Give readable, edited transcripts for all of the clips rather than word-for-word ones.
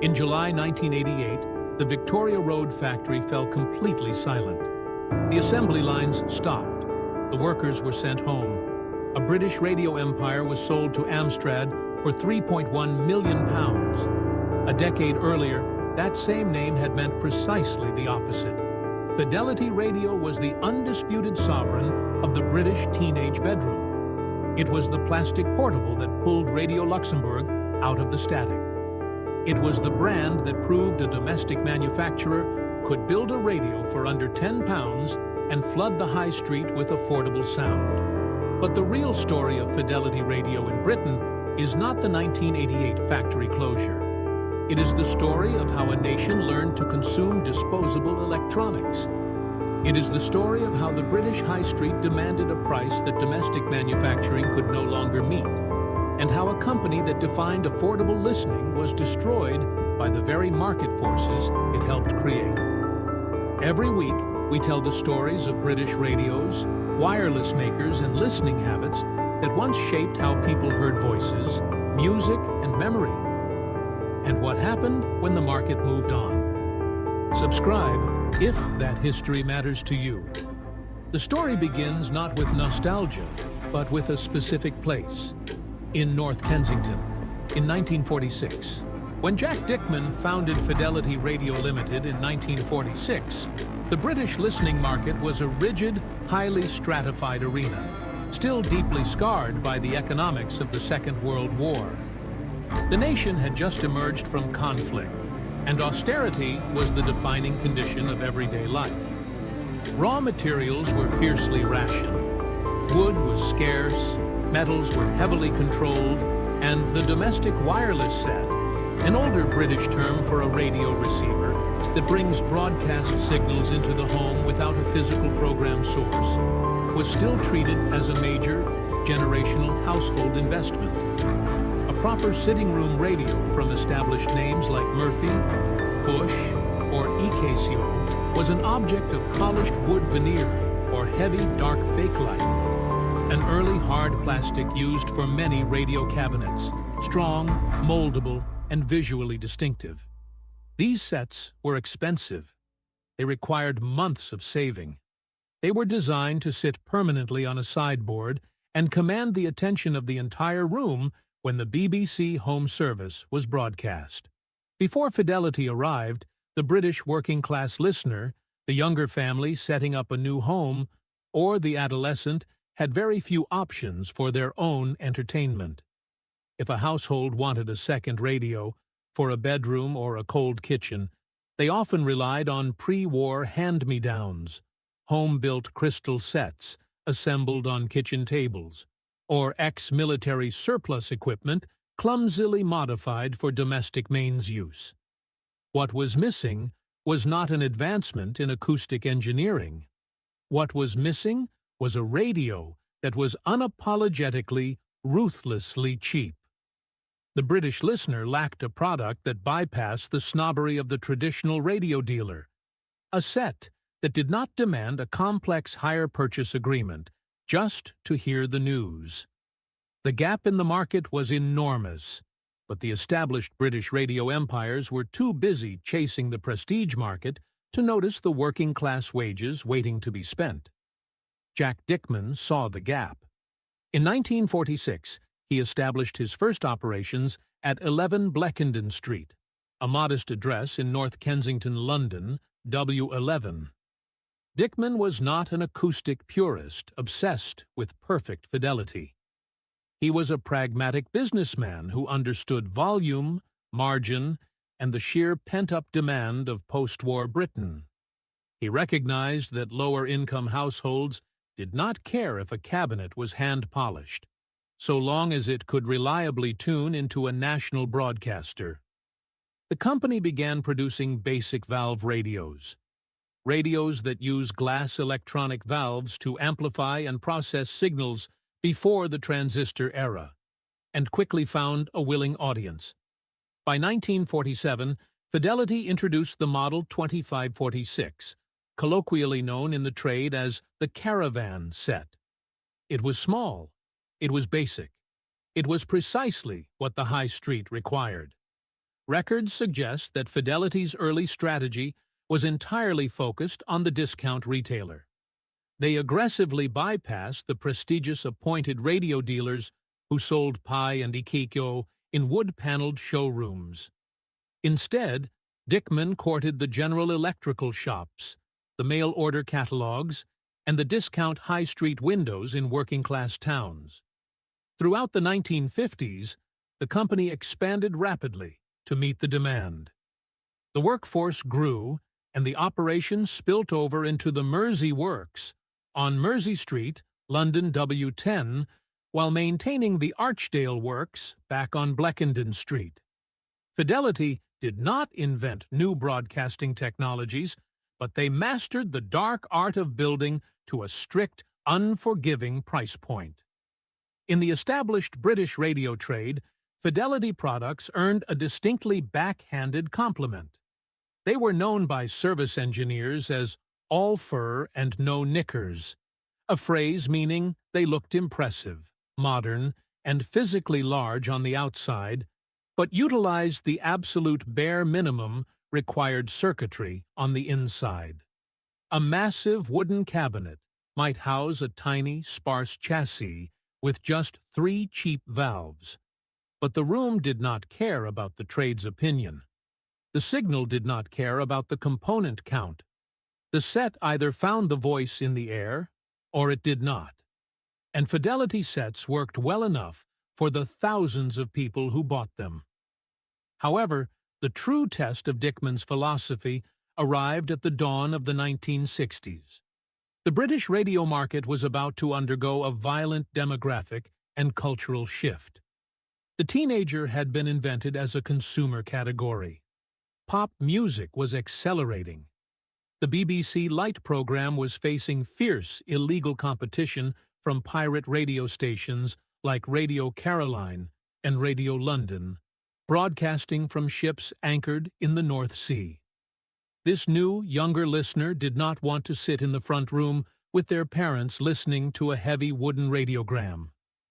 In July 1988, the Victoria Road factory fell completely silent. The assembly lines stopped. The workers were sent home. A British radio empire was sold to Amstrad for £3.1 million. A decade earlier, that same name had meant precisely the opposite. Fidelity Radio was the undisputed sovereign of the British teenage bedroom. It was the plastic portable that pulled Radio Luxembourg out of the static. It was the brand that proved a domestic manufacturer could build a radio for under £10 and flood the high street with affordable sound. But the real story of Fidelity Radio in Britain is not the 1988 factory closure. It is the story of how a nation learned to consume disposable electronics. It is the story of how the British high street demanded a price that domestic manufacturing could no longer meet, and how a company that defined affordable listening was destroyed by the very market forces it helped create. Every week, we tell the stories of British radios, wireless makers, and listening habits that once shaped how people heard voices, music, and memory, and what happened when the market moved on. Subscribe if that history matters to you. The story begins not with nostalgia, but with a specific place. In North Kensington, in 1946. When Jack Dickman founded Fidelity Radio Limited in 1946, the British listening market was a rigid, highly stratified arena, still deeply scarred by the economics of the Second World War. The nation had just emerged from conflict, and austerity was the defining condition of everyday life. Raw materials were fiercely rationed. Wood was scarce, metals were heavily controlled, and the domestic wireless set, an older British term for a radio receiver that brings broadcast signals into the home without a physical program source, was still treated as a major, generational household investment. A proper sitting room radio from established names like Murphy, Bush, or eCasio was an object of polished wood veneer or heavy, dark bakelite, an early hard plastic used for many radio cabinets, strong, moldable, and visually distinctive. These sets were expensive. They required months of saving. They were designed to sit permanently on a sideboard and command the attention of the entire room when the BBC Home Service was broadcast. Before Fidelity arrived, the British working-class listener, the younger family setting up a new home, or the adolescent had very few options for their own entertainment. If a household wanted a second radio for a bedroom or a cold kitchen, they often relied on pre-war hand-me-downs, home-built crystal sets assembled on kitchen tables, or ex-military surplus equipment clumsily modified for domestic mains use. What was missing was not an advancement in acoustic engineering. What was missing was a radio that was unapologetically, ruthlessly cheap. The British listener lacked a product that bypassed the snobbery of the traditional radio dealer, a set that did not demand a complex hire purchase agreement just to hear the news. The gap in the market was enormous, but the established British radio empires were too busy chasing the prestige market to notice the working-class wages waiting to be spent. Jack Dickman saw the gap. In 1946, he established his first operations at 11 Bleckenden Street, a modest address in North Kensington, London, W11. Dickman was not an acoustic purist obsessed with perfect fidelity. He was a pragmatic businessman who understood volume, margin, and the sheer pent-up demand of post-war Britain. He recognized that lower-income households did not care if a cabinet was hand-polished, so long as it could reliably tune into a national broadcaster. The company began producing basic valve radios that use glass electronic valves to amplify and process signals before the transistor era, and quickly found a willing audience. By 1947, Fidelity introduced the Model 2546, colloquially known in the trade as the Caravan set. It was small. It was basic. It was precisely what the high street required. Records suggest that Fidelity's early strategy was entirely focused on the discount retailer. They aggressively bypassed the prestigious appointed radio dealers who sold pie and ikikyo in wood-paneled showrooms. Instead, Dickman courted the General Electrical shops, the mail-order catalogs, and the discount high street windows in working-class towns. Throughout the 1950s, the company expanded rapidly to meet the demand. The workforce grew, and the operation spilt over into the Mersey Works on Mersey Street, London W10, while maintaining the Archdale Works back on Bleckenden Street. Fidelity did not invent new broadcasting technologies, but they mastered the dark art of building to a strict, unforgiving price point. In the established British radio trade, Fidelity products earned a distinctly backhanded compliment. They were known by service engineers as all fur and no knickers, a phrase meaning they looked impressive, modern, and physically large on the outside, but utilized the absolute bare minimum required circuitry on the inside. A massive wooden cabinet might house a tiny, sparse chassis with just 3 cheap valves. But the room did not care about the trade's opinion. The signal did not care about the component count. The set either found the voice in the air, or it did not. And Fidelity sets worked well enough for the thousands of people who bought them. However, the true test of Dickman's philosophy arrived at the dawn of the 1960s. The British radio market was about to undergo a violent demographic and cultural shift. The teenager had been invented as a consumer category. Pop music was accelerating. The BBC Light program was facing fierce, illegal competition from pirate radio stations like Radio Caroline and Radio London, broadcasting from ships anchored in the North Sea. This new, younger listener did not want to sit in the front room with their parents listening to a heavy wooden radiogram,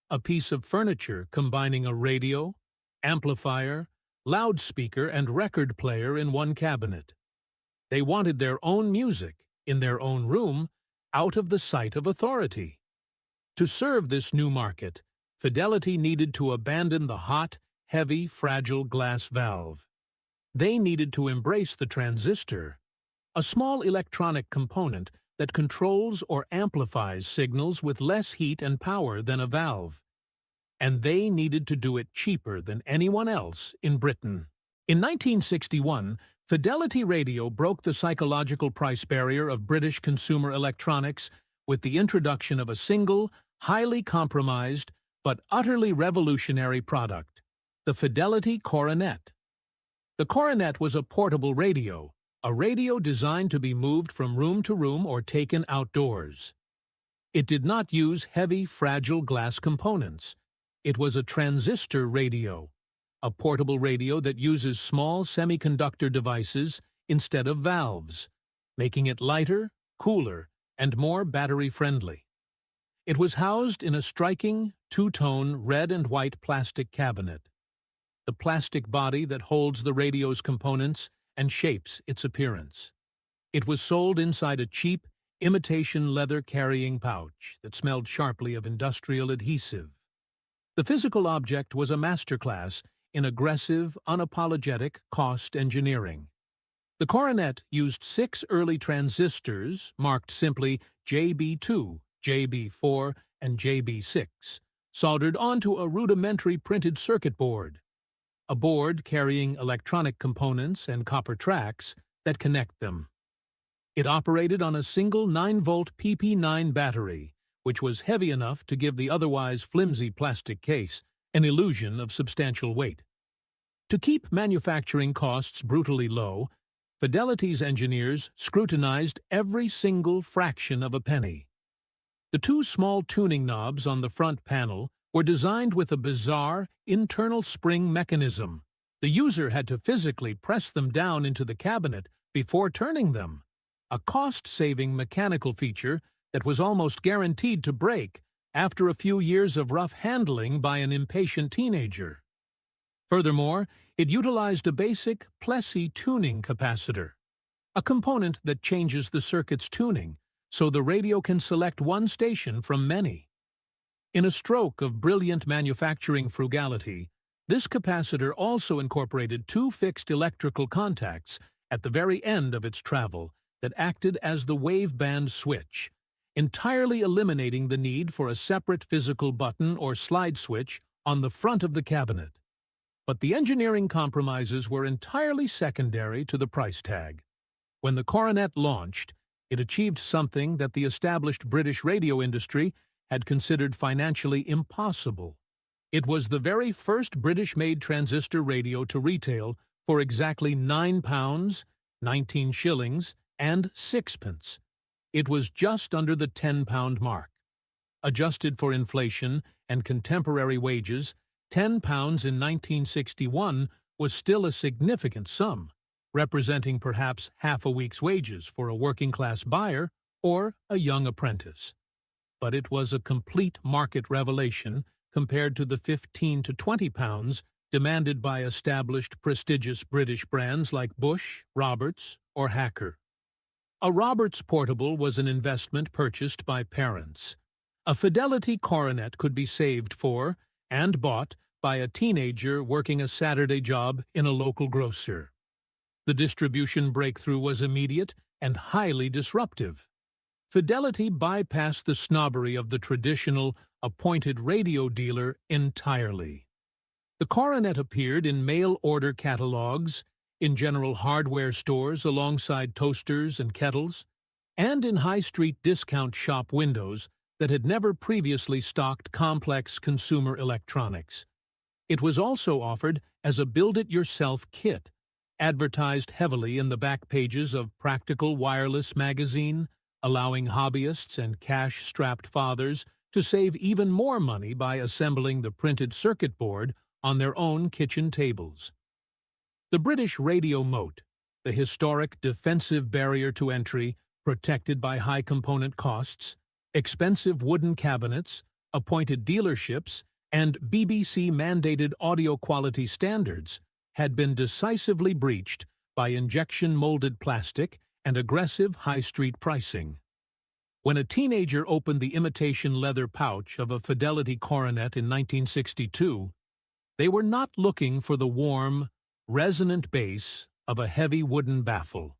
a piece of furniture combining a radio, amplifier, loudspeaker, and record player in one cabinet. They wanted their own music, in their own room, out of the sight of authority. To serve this new market, Fidelity needed to abandon the hot, heavy, fragile glass valve. They needed to embrace the transistor, a small electronic component that controls or amplifies signals with less heat and power than a valve. And they needed to do it cheaper than anyone else in Britain. In 1961, Fidelity Radio broke the psychological price barrier of British consumer electronics with the introduction of a single, highly compromised, but utterly revolutionary product, the Fidelity Coronet. The Coronet was a portable radio, a radio designed to be moved from room to room or taken outdoors. It did not use heavy, fragile glass components. It was a transistor radio, a portable radio that uses small semiconductor devices instead of valves, making it lighter, cooler, and more battery-friendly. It was housed in a striking, two-tone red and white plastic cabinet, the plastic body that holds the radio's components and shapes its appearance. It was sold inside a cheap, imitation leather carrying pouch that smelled sharply of industrial adhesive. The physical object was a masterclass in aggressive, unapologetic cost engineering. The Coronet used 6 early transistors marked simply JB2, JB4, and JB6, soldered onto a rudimentary printed circuit board, a board carrying electronic components and copper tracks that connect them. It operated on a single 9-volt PP9 battery, which was heavy enough to give the otherwise flimsy plastic case an illusion of substantial weight. To keep manufacturing costs brutally low, Fidelity's engineers scrutinized every single fraction of a penny. The 2 small tuning knobs on the front panel were designed with a bizarre internal spring mechanism. The user had to physically press them down into the cabinet before turning them, a cost-saving mechanical feature that was almost guaranteed to break after a few years of rough handling by an impatient teenager. Furthermore, it utilized a basic Plessey tuning capacitor, a component that changes the circuit's tuning so the radio can select one station from many. In a stroke of brilliant manufacturing frugality, this capacitor also incorporated two fixed electrical contacts at the very end of its travel that acted as the waveband switch, entirely eliminating the need for a separate physical button or slide switch on the front of the cabinet. But the engineering compromises were entirely secondary to the price tag. When the Coronet launched, it achieved something that the established British radio industry had considered financially impossible. It was the very first British-made transistor radio to retail for exactly £9, 19 shillings, and sixpence. It was just under the £10 mark. Adjusted for inflation and contemporary wages, £10 in 1961 was still a significant sum, representing perhaps half a week's wages for a working-class buyer or a young apprentice. But it was a complete market revelation compared to the £15 to £20 demanded by established prestigious British brands like Bush, Roberts, or Hacker. A Roberts portable was an investment purchased by parents. A Fidelity Coronet could be saved for and bought by a teenager working a Saturday job in a local grocer. The distribution breakthrough was immediate and highly disruptive. Fidelity bypassed the snobbery of the traditional, appointed radio dealer entirely. The Coronet appeared in mail-order catalogs, in general hardware stores alongside toasters and kettles, and in high-street discount shop windows that had never previously stocked complex consumer electronics. It was also offered as a build-it-yourself kit, advertised heavily in the back pages of Practical Wireless magazine, allowing hobbyists and cash-strapped fathers to save even more money by assembling the printed circuit board on their own kitchen tables. The British radio moat, the historic defensive barrier to entry protected by high component costs, expensive wooden cabinets, appointed dealerships, and BBC-mandated audio quality standards, had been decisively breached by injection-molded plastic and aggressive high-street pricing. When a teenager opened the imitation leather pouch of a Fidelity Coronet in 1962, they were not looking for the warm, resonant bass of a heavy wooden baffle.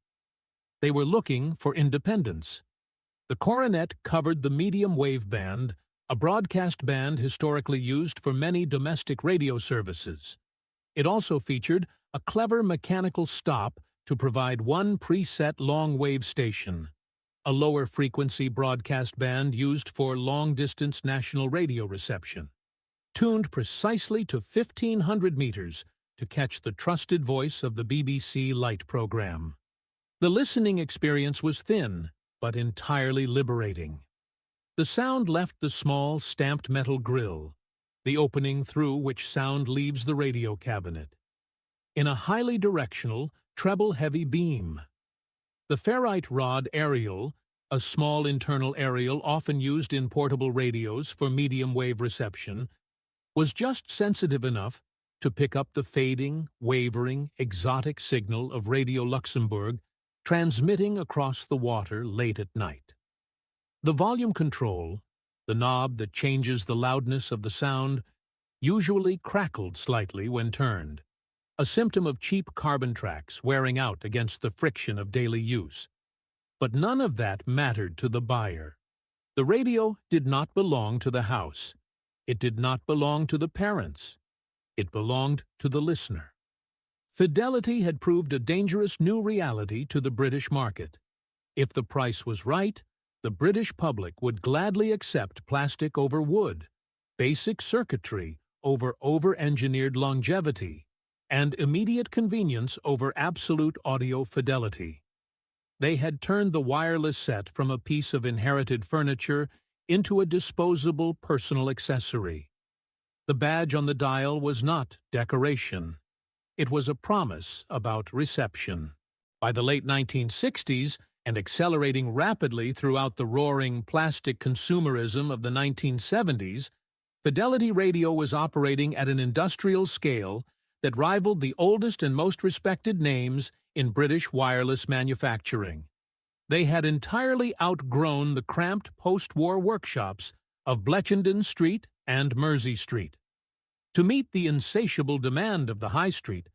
They were looking for independence. The Coronet covered the medium wave band, a broadcast band historically used for many domestic radio services. It also featured a clever mechanical stop to provide one preset long-wave station, a lower-frequency broadcast band used for long-distance national radio reception, tuned precisely to 1,500 meters to catch the trusted voice of the BBC Light program. The listening experience was thin, but entirely liberating. The sound left the small, stamped metal grille, the opening through which sound leaves the radio cabinet, in a highly directional, treble-heavy beam. The ferrite rod aerial, a small internal aerial often used in portable radios for medium-wave reception, was just sensitive enough to pick up the fading, wavering, exotic signal of Radio Luxembourg transmitting across the water late at night. The volume control, the knob that changes the loudness of the sound, usually crackled slightly when turned, a symptom of cheap carbon tracks wearing out against the friction of daily use. But none of that mattered to the buyer. The radio did not belong to the house. It did not belong to the parents. It belonged to the listener. Fidelity had proved a dangerous new reality to the British market. If the price was right, the British public would gladly accept plastic over wood, basic circuitry over over-engineered longevity, and immediate convenience over absolute audio fidelity. They had turned the wireless set from a piece of inherited furniture into a disposable personal accessory. The badge on the dial was not decoration. It was a promise about reception. By the late 1960s, and accelerating rapidly throughout the roaring plastic consumerism of the 1970s, Fidelity Radio was operating at an industrial scale that rivaled the oldest and most respected names in British wireless manufacturing. They had entirely outgrown the cramped post-war workshops of Bletchendon Street and Mersey Street. To meet the insatiable demand of the High Street,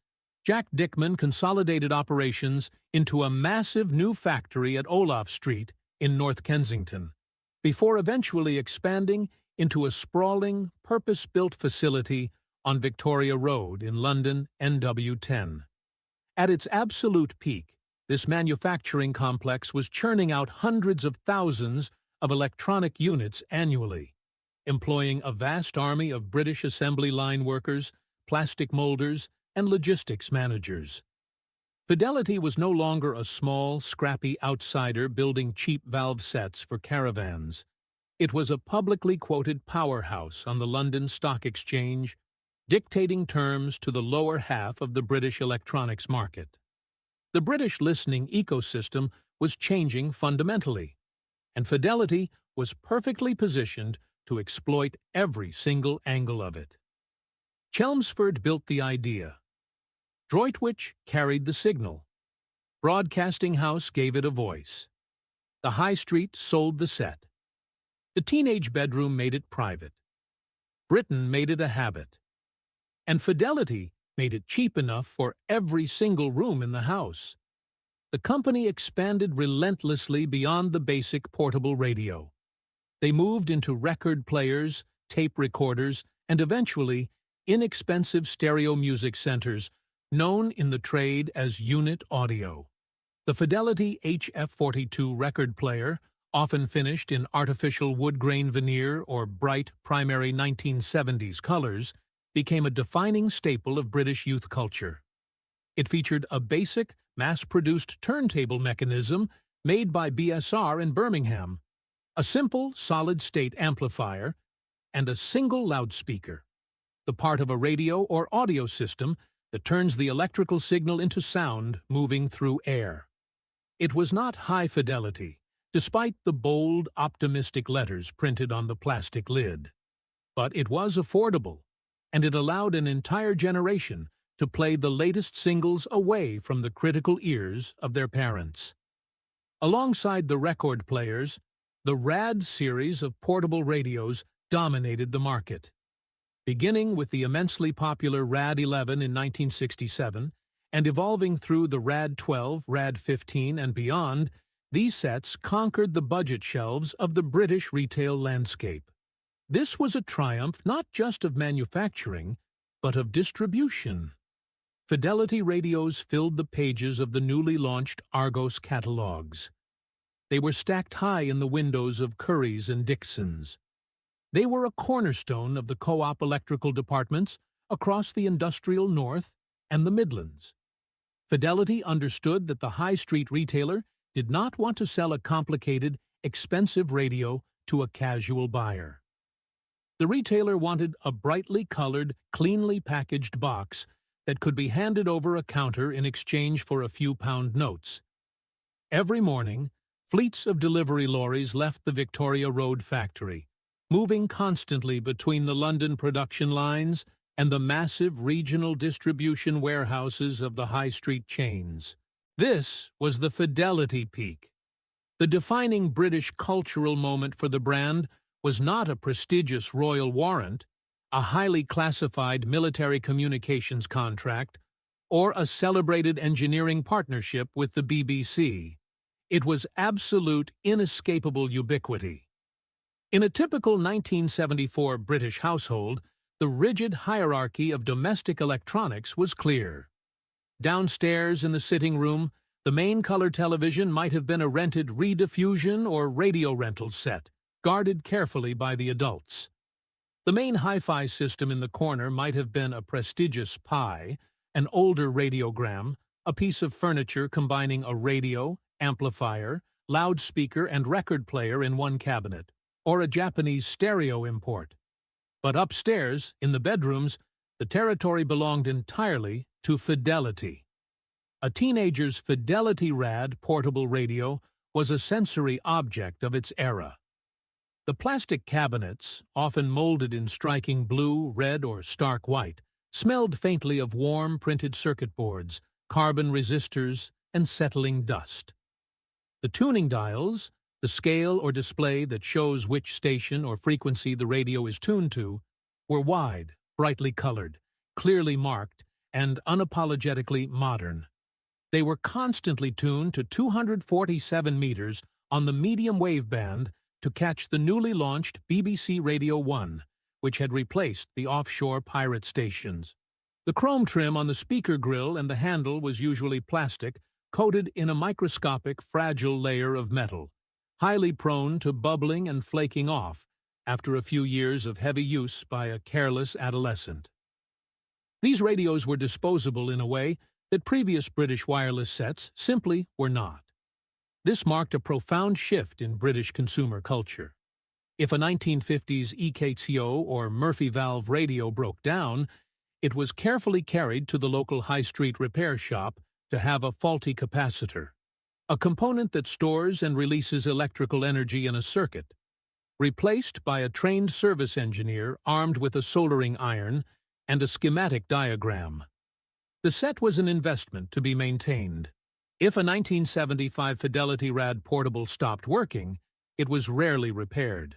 Jack Dickman consolidated operations into a massive new factory at Olaf Street in North Kensington, before eventually expanding into a sprawling, purpose-built facility on Victoria Road in London NW10. At its absolute peak, this manufacturing complex was churning out hundreds of thousands of electronic units annually, employing a vast army of British assembly line workers, plastic molders, and logistics managers. Fidelity was no longer a small, scrappy outsider building cheap valve sets for caravans. It was a publicly quoted powerhouse on the London Stock Exchange, dictating terms to the lower half of the British electronics market. The British listening ecosystem was changing fundamentally, and Fidelity was perfectly positioned to exploit every single angle of it. Chelmsford built the idea. Droitwich carried the signal. Broadcasting House gave it a voice. The High Street sold the set. The teenage bedroom made it private. Britain made it a habit. And Fidelity made it cheap enough for every single room in the house. The company expanded relentlessly beyond the basic portable radio. They moved into record players, tape recorders, and eventually inexpensive stereo music centers, known in the trade as unit audio. The Fidelity HF42 record player, often finished in artificial wood-grain veneer or bright primary 1970s colors, became a defining staple of British youth culture. It featured a basic, mass-produced turntable mechanism made by BSR in Birmingham, a simple, solid-state amplifier, and a single loudspeaker, the part of a radio or audio system that turns the electrical signal into sound moving through air. It was not high fidelity, despite the bold, optimistic letters printed on the plastic lid. But it was affordable, and it allowed an entire generation to play the latest singles away from the critical ears of their parents. Alongside the record players, the RAD series of portable radios dominated the market. Beginning with the immensely popular RAD 11 in 1967 and evolving through the RAD 12, RAD 15, and beyond, these sets conquered the budget shelves of the British retail landscape. This was a triumph not just of manufacturing, but of distribution. Fidelity radios filled the pages of the newly launched Argos catalogs. They were stacked high in the windows of Currys and Dixons. They were a cornerstone of the co-op electrical departments across the industrial North and the Midlands. Fidelity understood that the high street retailer did not want to sell a complicated, expensive radio to a casual buyer. The retailer wanted a brightly colored, cleanly packaged box that could be handed over a counter in exchange for a few pound notes. Every morning, fleets of delivery lorries left the Victoria Road factory, moving constantly between the London production lines and the massive regional distribution warehouses of the high street chains. This was the Fidelity peak. The defining British cultural moment for the brand was not a prestigious royal warrant, a highly classified military communications contract, or a celebrated engineering partnership with the BBC. It was absolute, inescapable ubiquity. In a typical 1974 British household, the rigid hierarchy of domestic electronics was clear. Downstairs in the sitting room, the main color television might have been a rented rediffusion or radio rental set, guarded carefully by the adults. The main hi-fi system in the corner might have been a prestigious Pi, an older radiogram, a piece of furniture combining a radio, amplifier, loudspeaker, and record player in one cabinet, or a Japanese stereo import. But upstairs, in the bedrooms, the territory belonged entirely to Fidelity. A teenager's Fidelity RAD portable radio was a sensory object of its era. The plastic cabinets, often molded in striking blue, red, or stark white, smelled faintly of warm printed circuit boards, carbon resistors, and settling dust. The tuning dials, the scale or display that shows which station or frequency the radio is tuned to, were wide, brightly colored, clearly marked, and unapologetically modern. They were constantly tuned to 247 meters on the medium wave band to catch the newly launched BBC Radio 1, which had replaced the offshore pirate stations. The chrome trim on the speaker grille and the handle was usually plastic, coated in a microscopic, fragile layer of metal, highly prone to bubbling and flaking off after a few years of heavy use by a careless adolescent. These radios were disposable in a way that previous British wireless sets simply were not. This marked a profound shift in British consumer culture. If a 1950s EKTO or Murphy valve radio broke down, it was carefully carried to the local high street repair shop to have a faulty capacitor, a component that stores and releases electrical energy in a circuit, replaced by a trained service engineer armed with a soldering iron and a schematic diagram. The set was an investment to be maintained. If a 1975 Fidelity Rad portable stopped working, it was rarely repaired.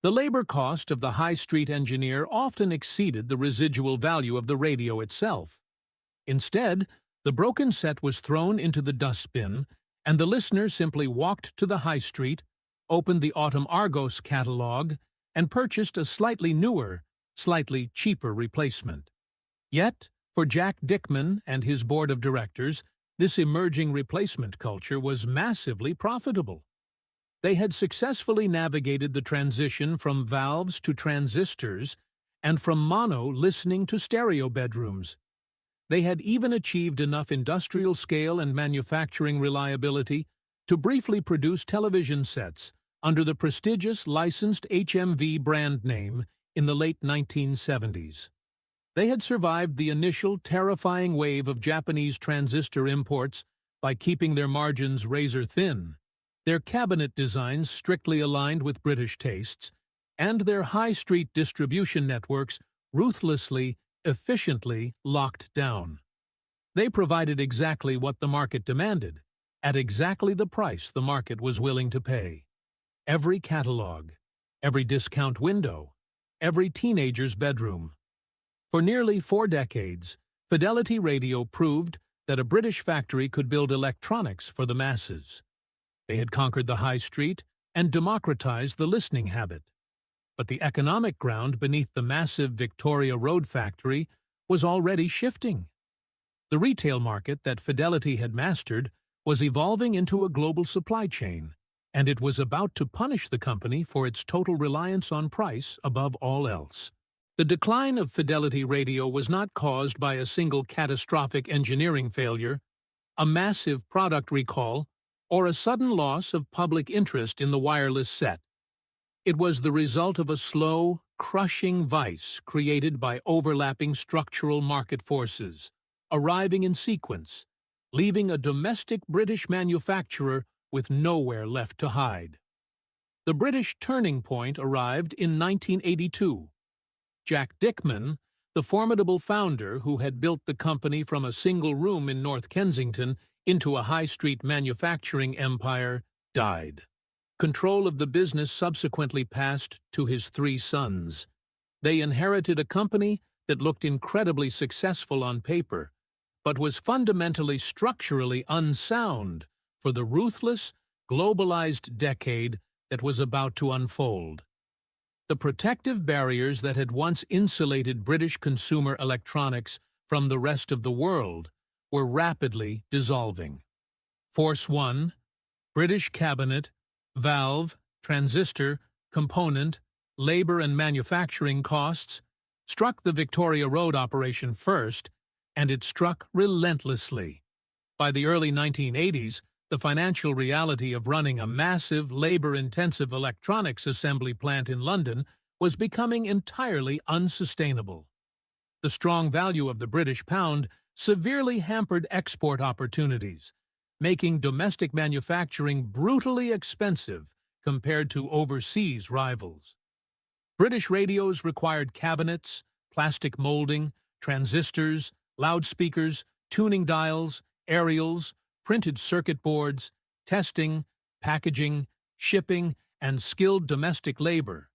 The labor cost of the high street engineer often exceeded the residual value of the radio itself. Instead, the broken set was thrown into the dustbin, and the listener simply walked to the high street, opened the Autumn Argos catalog, and purchased a slightly newer, slightly cheaper replacement. Yet, for Jack Dickman and his board of directors, this emerging replacement culture was massively profitable. They had successfully navigated the transition from valves to transistors and from mono listening to stereo bedrooms. They had even achieved enough industrial scale and manufacturing reliability to briefly produce television sets under the prestigious licensed HMV brand name in the late 1970s. They had survived the initial terrifying wave of Japanese transistor imports by keeping their margins razor-thin, their cabinet designs strictly aligned with British tastes, and their high-street distribution networks ruthlessly, efficiently locked down. They provided exactly what the market demanded, at exactly the price the market was willing to pay. Every catalog, every discount window, every teenager's bedroom. For nearly 4 decades, Fidelity Radio proved that a British factory could build electronics for the masses. They had conquered the high street and democratized the listening habit. But the economic ground beneath the massive Victoria Road factory was already shifting. The retail market that Fidelity had mastered was evolving into a global supply chain, and it was about to punish the company for its total reliance on price above all else. The decline of Fidelity Radio was not caused by a single catastrophic engineering failure, a massive product recall, or a sudden loss of public interest in the wireless set. It was the result of a slow, crushing vice created by overlapping structural market forces, arriving in sequence, leaving a domestic British manufacturer with nowhere left to hide. The British turning point arrived in 1982. Jack Dickman, the formidable founder who had built the company from a single room in North Kensington into a high-street manufacturing empire, died. Control of the business subsequently passed to his 3 sons. They inherited a company that looked incredibly successful on paper, but was fundamentally structurally unsound for the ruthless, globalized decade that was about to unfold. The protective barriers that had once insulated British consumer electronics from the rest of the world were rapidly dissolving. Force 1, British cabinet, valve, transistor, component, labor and manufacturing costs, struck the Victoria Road operation first, and it struck relentlessly. By the early 1980s, the financial reality of running a massive, labor-intensive electronics assembly plant in London was becoming entirely unsustainable. The strong value of the British pound severely hampered export opportunities, making domestic manufacturing brutally expensive compared to overseas rivals. British radios required cabinets, plastic molding, transistors, loudspeakers, tuning dials, aerials, printed circuit boards, testing, packaging, shipping, and skilled domestic labor.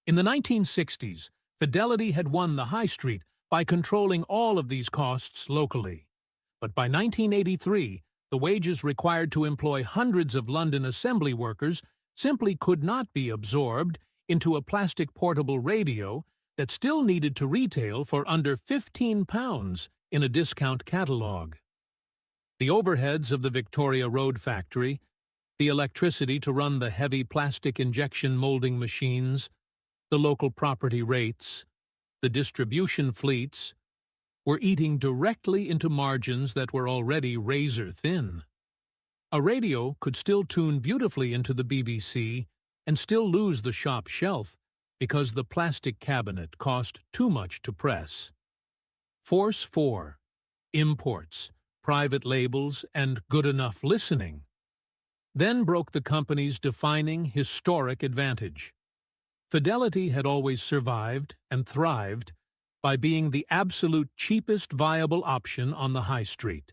In the 1960s, Fidelity had won the high street by controlling all of these costs locally. But by 1983, the wages required to employ hundreds of London assembly workers simply could not be absorbed into a plastic portable radio that still needed to retail for under £15 in a discount catalogue. The overheads of the Victoria Road factory, the electricity to run the heavy plastic injection molding machines, the local property rates, the distribution fleets, were eating directly into margins that were already razor-thin. A radio could still tune beautifully into the BBC and still lose the shop shelf because the plastic cabinet cost too much to press. Force 4. Imports, private labels, and good enough listening. Then broke the company's defining historic advantage. Fidelity had always survived and thrived by being the absolute cheapest viable option on the high street.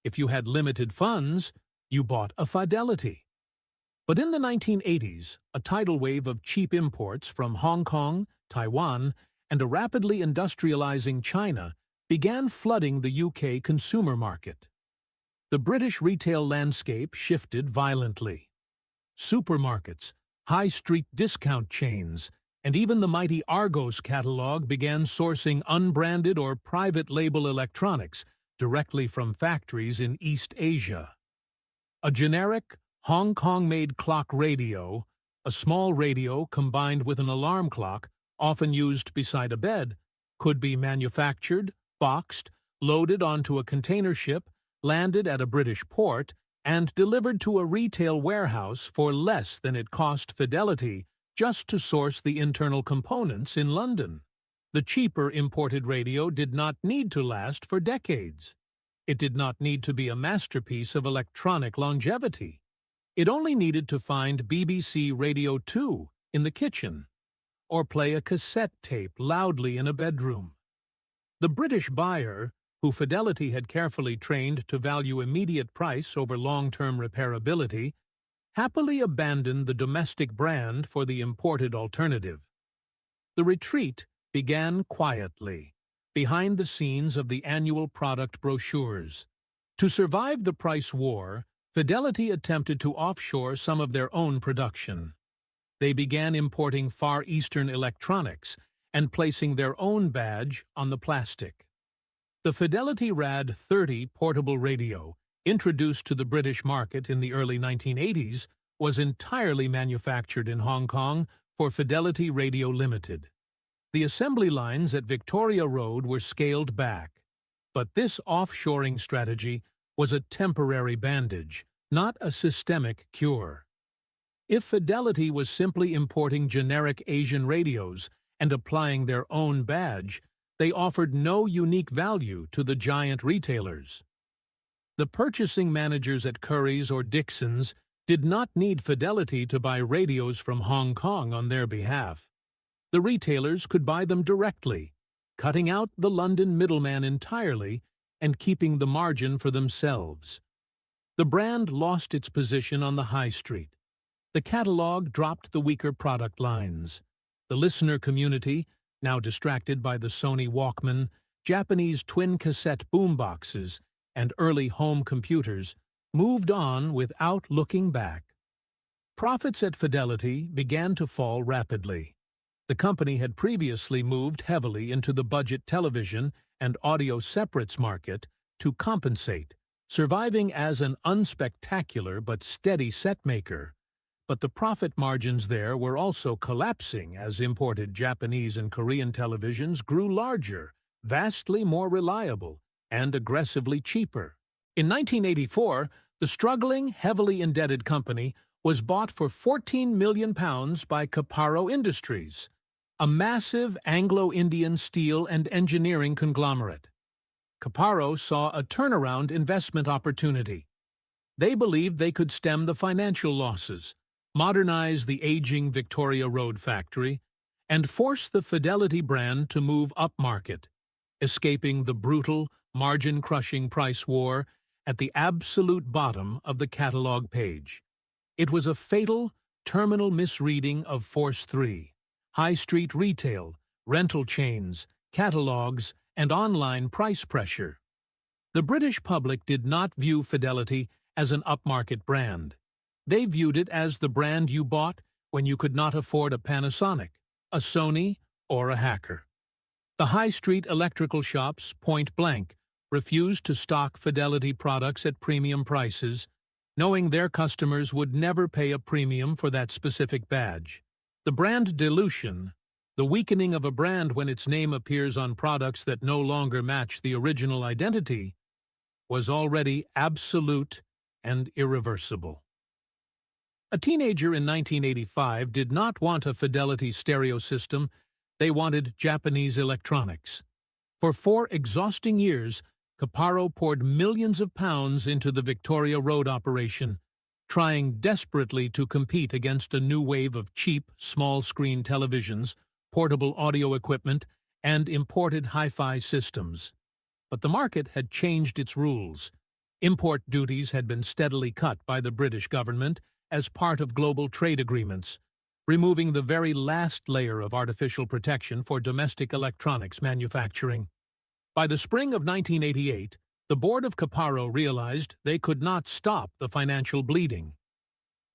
If you had limited funds, you bought a Fidelity. But in the 1980s, a tidal wave of cheap imports from Hong Kong, Taiwan, and a rapidly industrializing China began flooding the UK consumer market. The British retail landscape shifted violently. Supermarkets, high street discount chains, and even the mighty Argos catalog began sourcing unbranded or private label electronics directly from factories in East Asia. A generic, Hong Kong-made clock radio, a small radio combined with an alarm clock, often used beside a bed, could be manufactured, boxed, loaded onto a container ship, landed at a British port, and delivered to a retail warehouse for less than it cost Fidelity just to source the internal components in London. The cheaper imported radio did not need to last for decades. It did not need to be a masterpiece of electronic longevity. It only needed to find BBC Radio 2 in the kitchen, or play a cassette tape loudly in a bedroom. The British buyer, who Fidelity had carefully trained to value immediate price over long-term repairability, happily abandoned the domestic brand for the imported alternative. The retreat began quietly, behind the scenes of the annual product brochures. To survive the price war, Fidelity attempted to offshore some of their own production. They began importing Far Eastern electronics and placing their own badge on the plastic. The Fidelity RAD 30 portable radio, introduced to the British market in the early 1980s, was entirely manufactured in Hong Kong for Fidelity Radio Limited. The assembly lines at Victoria Road were scaled back, but this offshoring strategy was a temporary bandage, not a systemic cure. If Fidelity was simply importing generic Asian radios and applying their own badge, they offered no unique value to the giant retailers. The purchasing managers at Currys or Dixon's did not need Fidelity to buy radios from Hong Kong on their behalf. The retailers could buy them directly, cutting out the London middleman entirely and keeping the margin for themselves. The brand lost its position on the high street. The catalog dropped the weaker product lines. The listener community, now distracted by the Sony Walkman, Japanese twin cassette boomboxes, and early home computers, moved on without looking back. Profits at Fidelity began to fall rapidly. The company had previously moved heavily into the budget television and audio separates market to compensate, surviving as an unspectacular but steady setmaker. But the profit margins there were also collapsing as imported Japanese and Korean televisions grew larger, vastly more reliable, and aggressively cheaper. In 1984, the struggling, heavily indebted company was bought for £14 million by Caparo Industries, a massive Anglo-Indian steel and engineering conglomerate. Caparo saw a turnaround investment opportunity. They believed they could stem the financial losses, modernize the aging Victoria Road factory, and force the Fidelity brand to move upmarket. escaping the brutal, margin-crushing price war at the absolute bottom of the catalog page. It was a fatal, terminal misreading of Force 3, high street retail, rental chains, catalogs, and online price pressure. The British public did not view Fidelity as an upmarket brand. They viewed it as the brand you bought when you could not afford a Panasonic, a Sony, or a Hacker. The high street electrical shops, point blank, refused to stock Fidelity products at premium prices, knowing their customers would never pay a premium for that specific badge. The brand dilution, the weakening of a brand when its name appears on products that no longer match the original identity, was already absolute and irreversible. A teenager in 1985 did not want a Fidelity stereo system, they wanted Japanese electronics. For 4 exhausting years, Caparo poured millions of pounds into the Victoria Road operation, trying desperately to compete against a new wave of cheap, small-screen televisions, portable audio equipment, and imported hi-fi systems. But the market had changed its rules. Import duties had been steadily cut by the British government as part of global trade agreements, removing the very last layer of artificial protection for domestic electronics manufacturing. By the spring of 1988, the board of Caparo realized they could not stop the financial bleeding.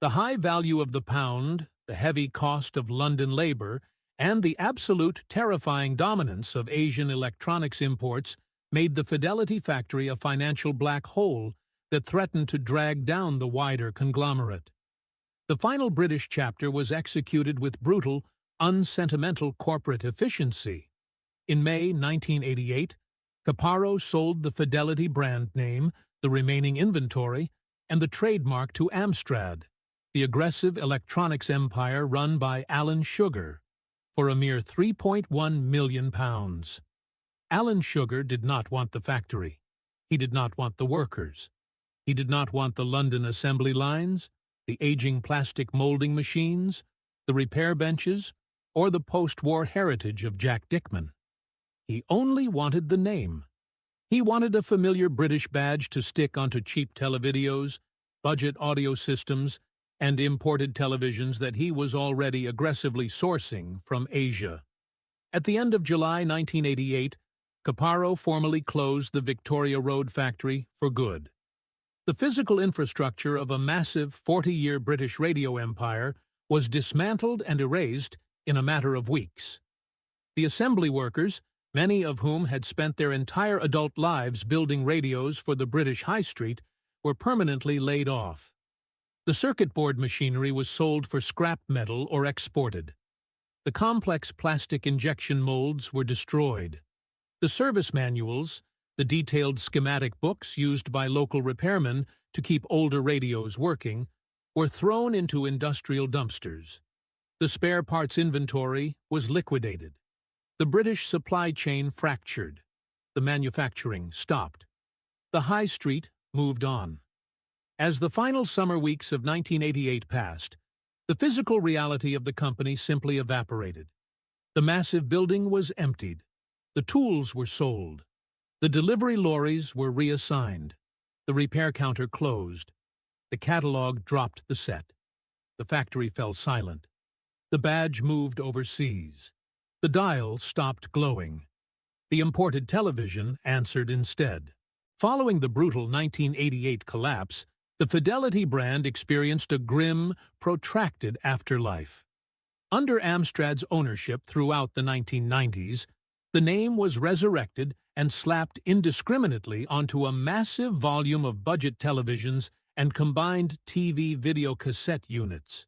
The high value of the pound, the heavy cost of London labor, and the absolute terrifying dominance of Asian electronics imports made the Fidelity factory a financial black hole that threatened to drag down the wider conglomerate. The final British chapter was executed with brutal, unsentimental corporate efficiency. In May 1988, Caparo sold the Fidelity brand name, the remaining inventory, and the trademark to Amstrad, the aggressive electronics empire run by Alan Sugar, for a mere £3.1 million. Alan Sugar did not want the factory. He did not want the workers. He did not want the London assembly lines, the aging plastic molding machines, the repair benches, or the post-war heritage of Jack Dickman. He only wanted the name. He wanted a familiar British badge to stick onto cheap televideos, budget audio systems, and imported televisions that he was already aggressively sourcing from Asia. At the end of July 1988, Caparo formally closed the Victoria Road factory for good. The physical infrastructure of a massive 40-year British radio empire was dismantled and erased in a matter of weeks. The assembly workers, many of whom had spent their entire adult lives building radios for the British High Street, were permanently laid off. The circuit board machinery was sold for scrap metal or exported. The complex plastic injection molds were destroyed. The service manuals, the detailed schematic books used by local repairmen to keep older radios working, were thrown into industrial dumpsters. The spare parts inventory was liquidated. The British supply chain fractured. The manufacturing stopped. The high street moved on. As the final summer weeks of 1988 passed, the physical reality of the company simply evaporated. The massive building was emptied. The tools were sold. The delivery lorries were reassigned. The repair counter closed. The catalog dropped the set. The factory fell silent. The badge moved overseas. The dial stopped glowing. The imported television answered instead. Following the brutal 1988 collapse, the Fidelity brand experienced a grim, protracted afterlife. Under Amstrad's ownership throughout the 1990s, the name was resurrected and slapped indiscriminately onto a massive volume of budget televisions and combined TV video cassette units.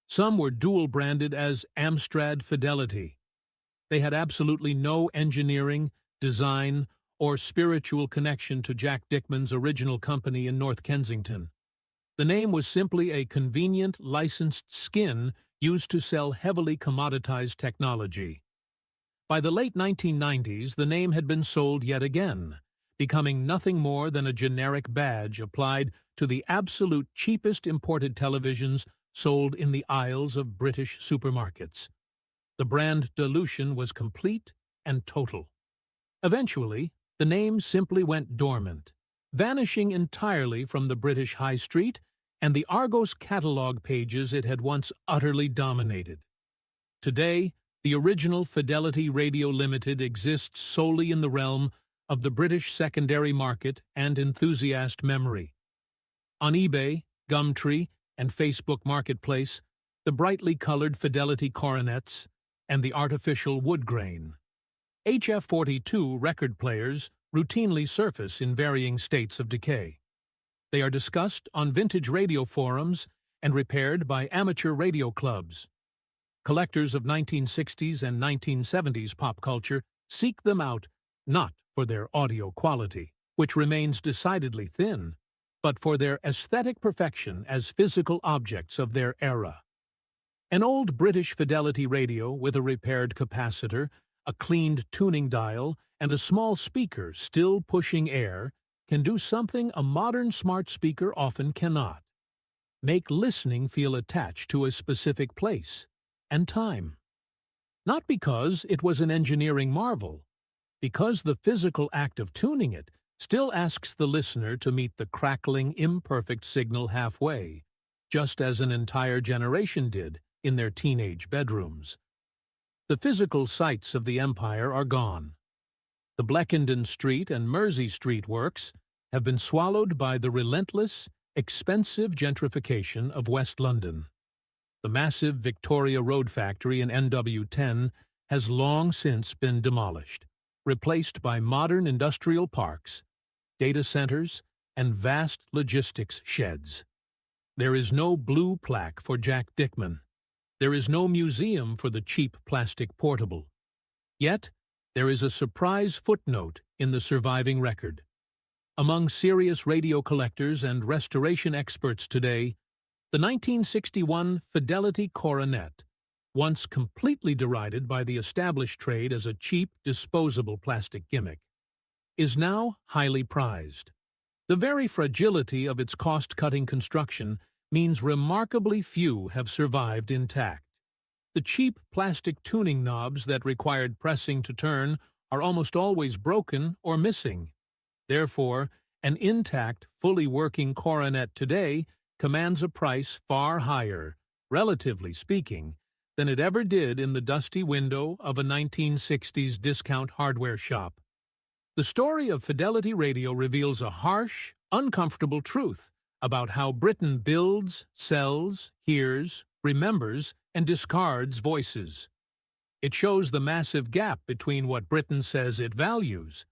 Some were dual-branded as Amstrad Fidelity. They had absolutely no engineering, design, or spiritual connection to Jack Dickman's original company in North Kensington. The name was simply a convenient, licensed skin used to sell heavily commoditized technology. By the late 1990s, the name had been sold yet again, becoming nothing more than a generic badge applied to the absolute cheapest imported televisions sold in the aisles of British supermarkets. The brand dilution was complete and total. Eventually, the name simply went dormant, vanishing entirely from the British High Street and the Argos catalogue pages it had once utterly dominated. Today, the original Fidelity Radio Limited exists solely in the realm of the British secondary market and enthusiast memory. On eBay, Gumtree, and Facebook Marketplace, the brightly colored Fidelity coronets and the artificial wood grain. HF-42 record players routinely surface in varying states of decay. They are discussed on vintage radio forums and repaired by amateur radio clubs. Collectors of 1960s and 1970s pop culture seek them out not for their audio quality, which remains decidedly thin, but for their aesthetic perfection as physical objects of their era. An old British Fidelity radio with a repaired capacitor, a cleaned tuning dial, and a small speaker still pushing air can do something a modern smart speaker often cannot: make listening feel attached to a specific place and time. Not because it was an engineering marvel, because the physical act of tuning it still asks the listener to meet the crackling, imperfect signal halfway, just as an entire generation did in their teenage bedrooms. The physical sites of the empire are gone. The Bleckenden Street and Mersey Street works have been swallowed by the relentless, expensive gentrification of West London. The massive Victoria Road factory in NW10 has long since been demolished, replaced by modern industrial parks, data centers, and vast logistics sheds. There is no blue plaque for Jack Dickman. There is no museum for the cheap plastic portable. Yet, there is a surprise footnote in the surviving record. Among serious radio collectors and restoration experts today, the 1961 Fidelity Coronet, once completely derided by the established trade as a cheap, disposable plastic gimmick, is now highly prized. The very fragility of its cost-cutting construction means remarkably few have survived intact. The cheap plastic tuning knobs that required pressing to turn are almost always broken or missing. Therefore, an intact, fully working coronet today commands a price far higher, relatively speaking, than it ever did in the dusty window of a 1960s discount hardware shop. The story of Fidelity Radio reveals a harsh, uncomfortable truth about how Britain builds, sells, hears, remembers, and discards voices. It shows the massive gap between what Britain says it values: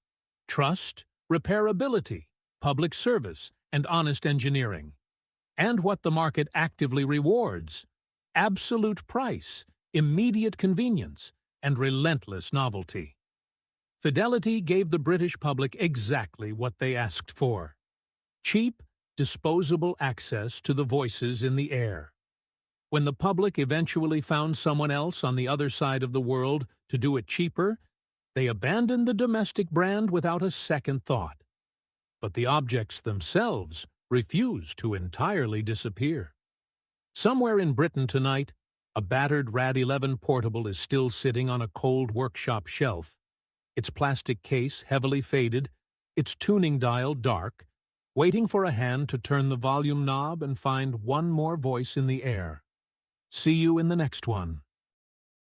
trust, repairability, public service, and honest engineering, and what the market actively rewards: absolute price, immediate convenience, and relentless novelty. Fidelity gave the British public exactly what they asked for: cheap, disposable access to the voices in the air. When the public eventually found someone else on the other side of the world to do it cheaper, they abandoned the domestic brand without a second thought. But the objects themselves refused to entirely disappear. Somewhere in Britain tonight, a battered RAD-11 portable is still sitting on a cold workshop shelf, its plastic case heavily faded, its tuning dial dark, waiting for a hand to turn the volume knob and find one more voice in the air. See you in the next one.